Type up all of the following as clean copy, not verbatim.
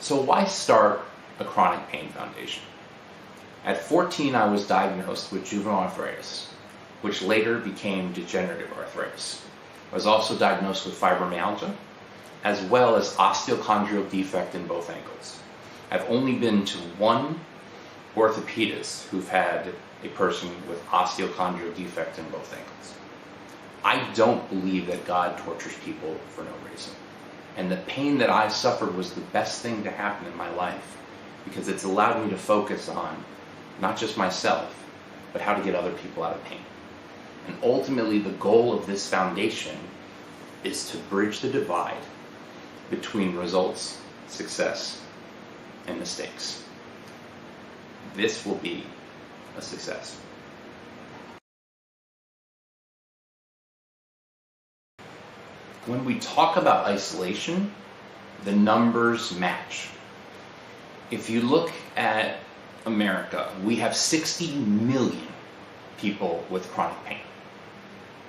So why start a chronic pain foundation? At 14, I was diagnosed with juvenile arthritis, which later became degenerative arthritis. I was also diagnosed with fibromyalgia, as well as osteochondral defect in both ankles. I've only been to one orthopedist who've had a person with osteochondral defect in both ankles. I don't believe that God tortures people for no reason. And the pain that I suffered was the best thing to happen in my life, because it's allowed me to focus on not just myself, but how to get other people out of pain. And ultimately, the goal of this foundation is to bridge the divide between results, success, and mistakes. This will be a success. When we talk about isolation, the numbers match. If you look at America, we have 60 million people with chronic pain.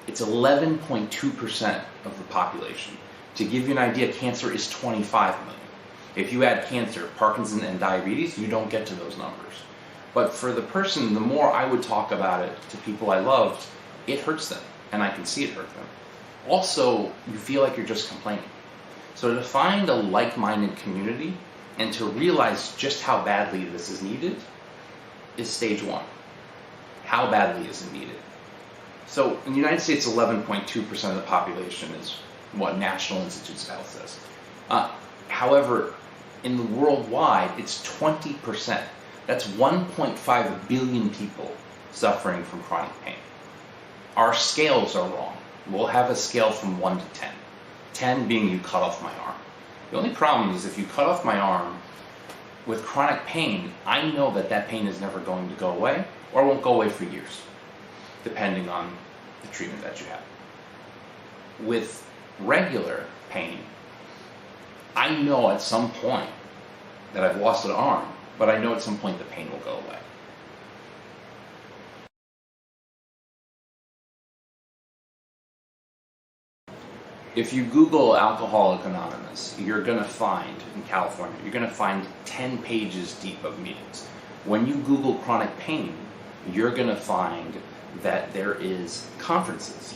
It's 11.2% of the population. To give you an idea, cancer is 25 million. If you add cancer, Parkinson's, and diabetes, you don't get to those numbers. But for the person, the more I would talk about it to people I loved, it hurts them, and I can see it hurt them. Also, you feel like you're just complaining. So to find a like-minded community and to realize just how badly this is needed is stage one. How badly is it needed? So in the United States, 11.2% of the population is what National Institutes of Health says. However, in the worldwide, it's 20%. That's 1.5 billion people suffering from chronic pain. Our scales are wrong. We'll have a scale from 1 to 10. 10 being you cut off my arm. The only problem is if you cut off my arm with chronic pain, I know that that pain is never going to go away or won't go away for years, depending on the treatment that you have. With regular pain, I know at some point that I've lost an arm, but I know at some point the pain will go away. If you Google Alcoholics Anonymous, you're going to find, in California, you're going to find 10 pages deep of meetings. When you Google chronic pain, you're going to find that there is conferences,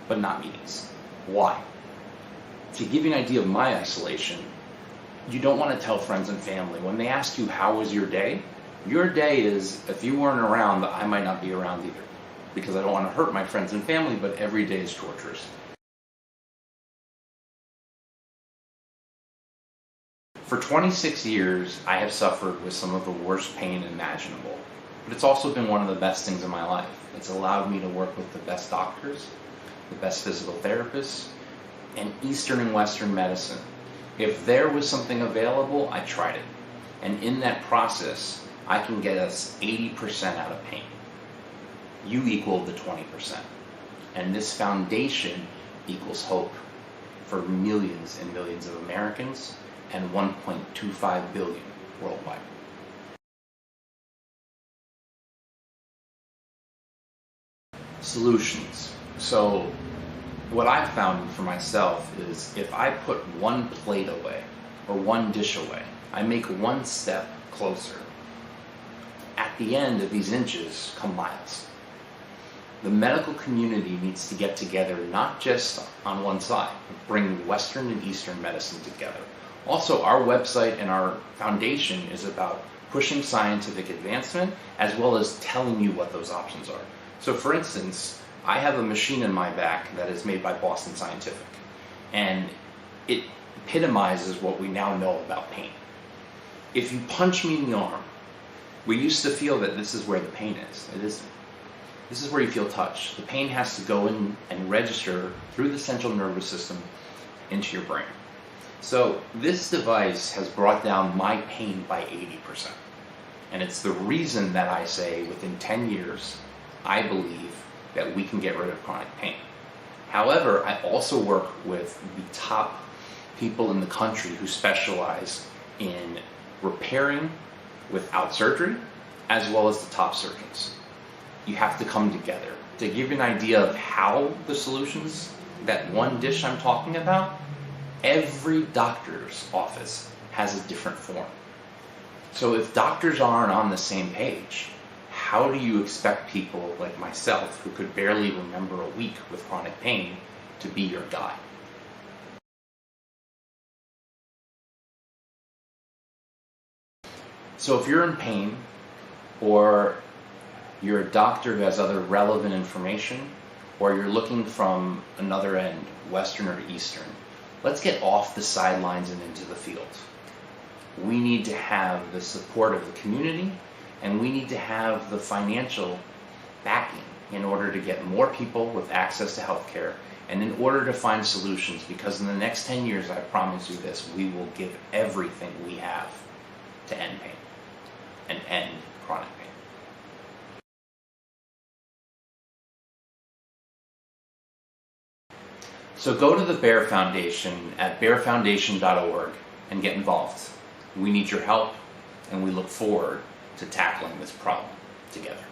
but not meetings. Why? To give you an idea of my isolation, you don't want to tell friends and family. When they ask you, how was your day is, if you weren't around, I might not be around either. Because I don't want to hurt my friends and family, but every day is torturous. For 26 years, I have suffered with some of the worst pain imaginable, but it's also been one of the best things in my life. It's allowed me to work with the best doctors, the best physical therapists, and Eastern and Western medicine. If there was something available, I tried it. And in that process, I can get us 80% out of pain. You equal the 20%. And this foundation equals hope for millions and millions of Americans and 1.25 billion worldwide. Solutions. So what I've found for myself is if I put one plate away or one dish away, I make one step closer. At the end of these inches come miles. The medical community needs to get together, not just on one side, but bring Western and Eastern medicine together. Also, our website and our foundation is about pushing scientific advancement as well as telling you what those options are. So for instance, I have a machine in my back that is made by Boston Scientific, and it epitomizes what we now know about pain. If you punch me in the arm, we used to feel that this is where the pain is. It isn't. This is where you feel touch. The pain has to go in and register through the central nervous system into your brain. So this device has brought down my pain by 80%. And it's the reason that I say within 10 years, I believe that we can get rid of chronic pain. However, I also work with the top people in the country who specialize in repairing without surgery, as well as the top surgeons. You have to come together. To give you an idea of how the solutions, that one dish I'm talking about, every doctor's office has a different form. So if doctors aren't on the same page, how do you expect people like myself, who could barely remember a week with chronic pain, to be your guide? So if you're in pain, or you're a doctor who has other relevant information, or you're looking from another end, Western or Eastern, let's get off the sidelines and into the field. We need to have the support of the community, and we need to have the financial backing in order to get more people with access to healthcare, and in order to find solutions, because in the next 10 years, I promise you this, we will give everything we have to end pain and end chronic pain. So go to the Bear Foundation at bearfoundation.org and get involved. We need your help, and we look forward to tackling this problem together.